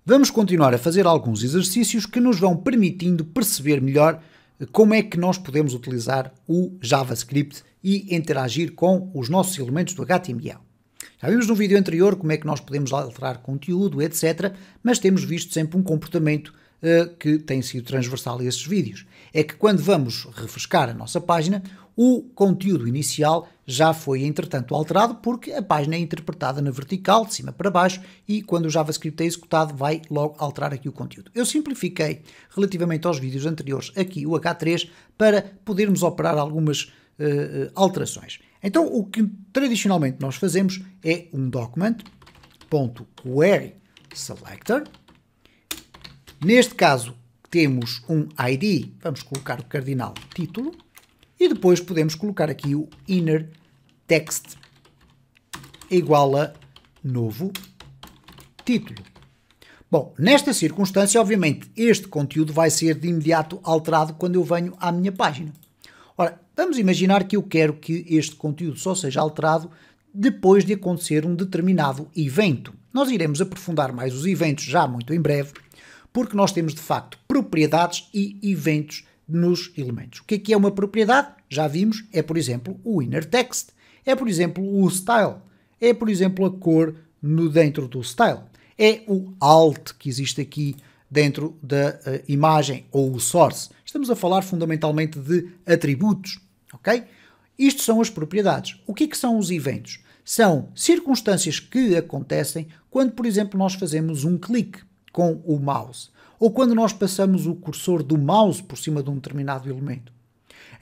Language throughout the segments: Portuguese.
Vamos continuar a fazer alguns exercícios que nos vão permitindo perceber melhor como é que nós podemos utilizar o JavaScript e interagir com os nossos elementos do HTML. Já vimos no vídeo anterior como é que nós podemos alterar conteúdo, etc., mas temos visto sempre um comportamento que tem sido transversal a esses vídeos. É que quando vamos refrescar a nossa página, o conteúdo inicial já foi, entretanto, alterado porque a página é interpretada na vertical, de cima para baixo, e quando o JavaScript é executado vai logo alterar aqui o conteúdo. Eu simplifiquei, relativamente aos vídeos anteriores, aqui o H3 para podermos operar algumas alterações. Então, o que tradicionalmente nós fazemos é um document.querySelector. Neste caso, temos um ID, vamos colocar o cardinal título, e depois podemos colocar aqui o inner text igual a novo título. Bom, nesta circunstância, obviamente, este conteúdo vai ser de imediato alterado quando eu venho à minha página. Ora, vamos imaginar que eu quero que este conteúdo só seja alterado depois de acontecer um determinado evento. Nós iremos aprofundar mais os eventos já muito em breve, porque nós temos de facto propriedades e eventos nos elementos. O que é uma propriedade? Já vimos, é por exemplo o inner text, é por exemplo o style, é por exemplo a cor dentro do style, é o alt que existe aqui dentro da imagem ou o source. Estamos a falar fundamentalmente de atributos, ok? Isto são as propriedades. O que são os eventos? São circunstâncias que acontecem quando, por exemplo, nós fazemos um clique com o mouse, ou quando nós passamos o cursor do mouse por cima de um determinado elemento.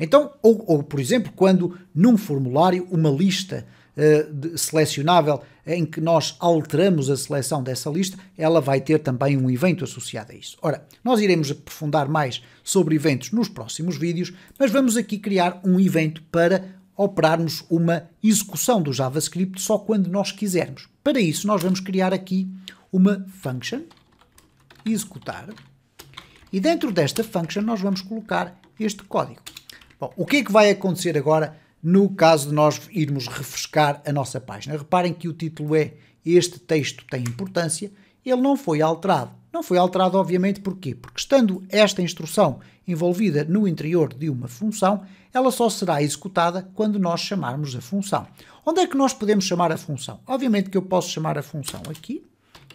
Então, ou por exemplo, quando num formulário uma lista selecionável em que nós alteramos a seleção dessa lista, ela vai ter também um evento associado a isso. Ora, nós iremos aprofundar mais sobre eventos nos próximos vídeos, mas vamos aqui criar um evento para operarmos uma execução do JavaScript só quando nós quisermos. Para isso, nós vamos criar aqui uma function, executar, e dentro desta function nós vamos colocar este código. Bom, o que é que vai acontecer agora no caso de nós irmos refrescar a nossa página? Reparem que o título é "Este texto tem importância", ele não foi alterado. Não foi alterado, obviamente, porquê? Porque estando esta instrução envolvida no interior de uma função, ela só será executada quando nós chamarmos a função. Onde é que nós podemos chamar a função? Obviamente que eu posso chamar a função aqui,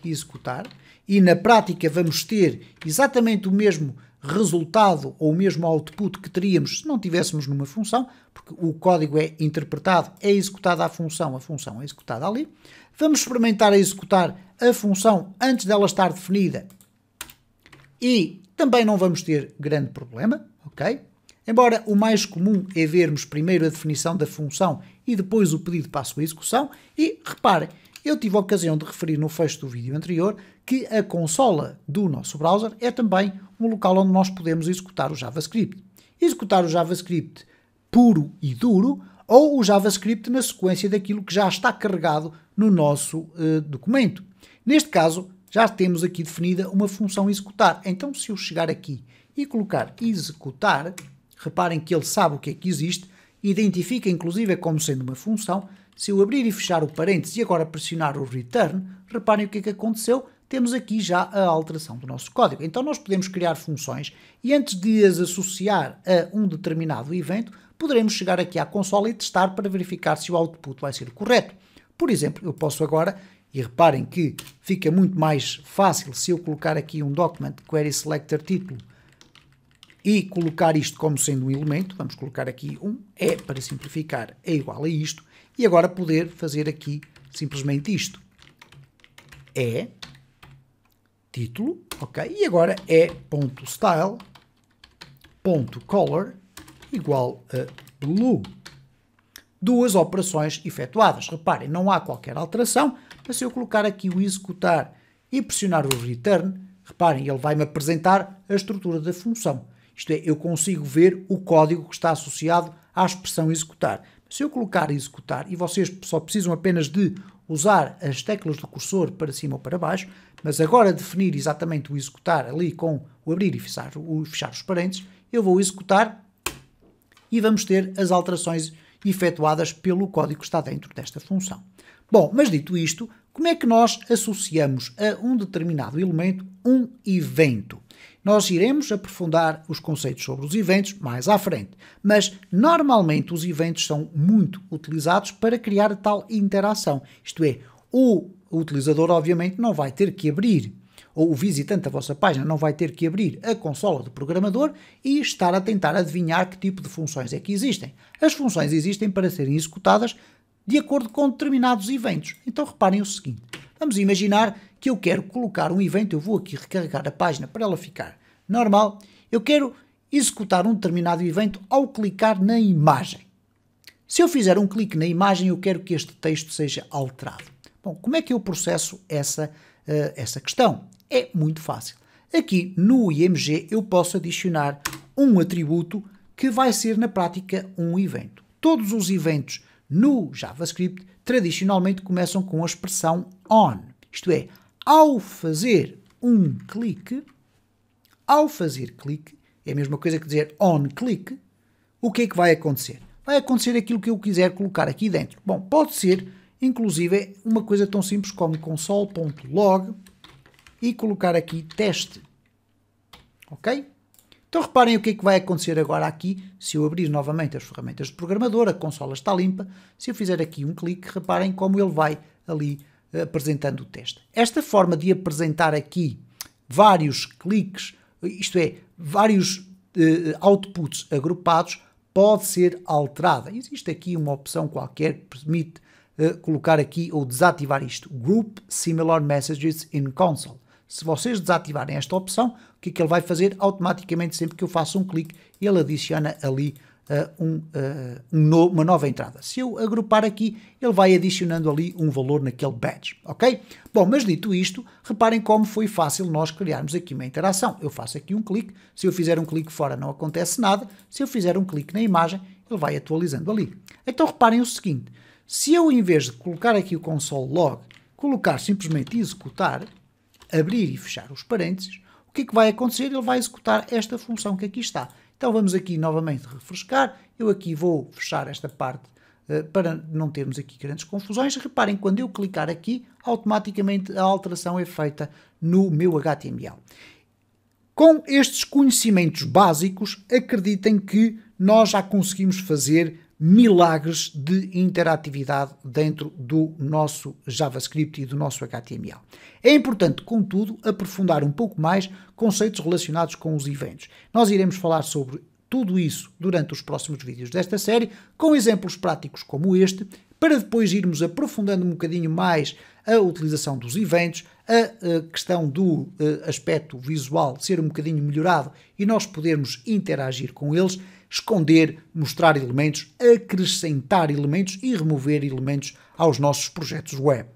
executar, e na prática vamos ter exatamente o mesmo resultado ou o mesmo output que teríamos se não tivéssemos numa função, porque o código é interpretado, é executada a função é executada ali. Vamos experimentar a executar a função antes dela estar definida e também não vamos ter grande problema, ok? Embora o mais comum é vermos primeiro a definição da função e depois o pedido para a sua execução, e reparem, eu tive a ocasião de referir no fecho do vídeo anterior que a consola do nosso browser é também um local onde nós podemos executar o JavaScript. Executar o JavaScript puro e duro ou o JavaScript na sequência daquilo que já está carregado no nosso documento. Neste caso, já temos aqui definida uma função executar. Então, se eu chegar aqui e colocar executar, reparem que ele sabe o que é que existe, identifica inclusive como sendo uma função. Se eu abrir e fechar o parênteses e agora pressionar o return, reparem o que é que aconteceu. Temos aqui já a alteração do nosso código. Então nós podemos criar funções e antes de as associar a um determinado evento, poderemos chegar aqui à consola e testar para verificar se o output vai ser correto. Por exemplo, eu posso agora, e reparem que fica muito mais fácil se eu colocar aqui um document query selector título e colocar isto como sendo um elemento, vamos colocar aqui um é para simplificar, é igual a isto, e agora poder fazer aqui simplesmente isto. É título, ok, e agora é .style.color igual a blue. Duas operações efetuadas. Reparem, não há qualquer alteração, mas se eu colocar aqui o executar e pressionar o return, reparem, ele vai-me apresentar a estrutura da função. Isto é, eu consigo ver o código que está associado à expressão executar. Se eu colocar executar, e vocês só precisam apenas de usar as teclas do cursor para cima ou para baixo, mas agora definir exatamente o executar ali com o abrir e fechar os parênteses, eu vou executar e vamos ter as alterações efetuadas pelo código que está dentro desta função. Bom, mas dito isto, Como é que nós associamos a um determinado elemento um evento? Nós iremos aprofundar os conceitos sobre os eventos mais à frente, mas normalmente os eventos são muito utilizados para criar tal interação. Isto é, o utilizador obviamente não vai ter que abrir, ou o visitante da vossa página não vai ter que abrir a consola do programador e estar a tentar adivinhar que tipo de funções é que existem. As funções existem para serem executadas de acordo com determinados eventos. Então reparem o seguinte, vamos imaginar que eu quero colocar um evento, eu vou aqui recarregar a página para ela ficar normal, eu quero executar um determinado evento ao clicar na imagem. Se eu fizer um clique na imagem, eu quero que este texto seja alterado. Bom, como é que eu processo essa questão? É muito fácil. Aqui no IMG eu posso adicionar um atributo que vai ser na prática um evento. Todos os eventos no JavaScript tradicionalmente começam com a expressão on. Isto é, ao fazer clique, é a mesma coisa que dizer on click, o que é que vai acontecer? Vai acontecer aquilo que eu quiser colocar aqui dentro. Bom, pode ser, inclusive, uma coisa tão simples como console.log e colocar aqui teste. Ok? Então reparem o que é que vai acontecer agora aqui, se eu abrir novamente as ferramentas de programador, a consola está limpa, se eu fizer aqui um clique, reparem como ele vai ali apresentando o teste. Esta forma de apresentar aqui vários cliques, isto é, vários outputs agrupados, pode ser alterada. Existe aqui uma opção qualquer que permite colocar aqui ou desativar isto, Group Similar Messages in Console. Se vocês desativarem esta opção, o que é que ele vai fazer? Automaticamente, sempre que eu faço um clique, ele adiciona ali uma nova entrada. Se eu agrupar aqui, ele vai adicionando ali um valor naquele badge, ok? Bom, mas dito isto, reparem como foi fácil nós criarmos aqui uma interação. Eu faço aqui um clique, se eu fizer um clique fora não acontece nada, se eu fizer um clique na imagem, ele vai atualizando ali. Então reparem o seguinte, se eu em vez de colocar aqui o console log, colocar simplesmente executar, abrir e fechar os parênteses, o que é que vai acontecer? Ele vai executar esta função que aqui está. Então vamos aqui novamente refrescar, eu aqui vou fechar esta parte para não termos aqui grandes confusões. Reparem, quando eu clicar aqui, automaticamente a alteração é feita no meu HTML. Com estes conhecimentos básicos, acreditem que nós já conseguimos fazer milagres de interatividade dentro do nosso JavaScript e do nosso HTML. É importante, contudo, aprofundar um pouco mais conceitos relacionados com os eventos. Nós iremos falar sobre tudo isso durante os próximos vídeos desta série, com exemplos práticos como este, para depois irmos aprofundando um bocadinho mais a utilização dos eventos, a questão do aspecto visual ser um bocadinho melhorado e nós podermos interagir com eles, esconder, mostrar elementos, acrescentar elementos e remover elementos aos nossos projetos web.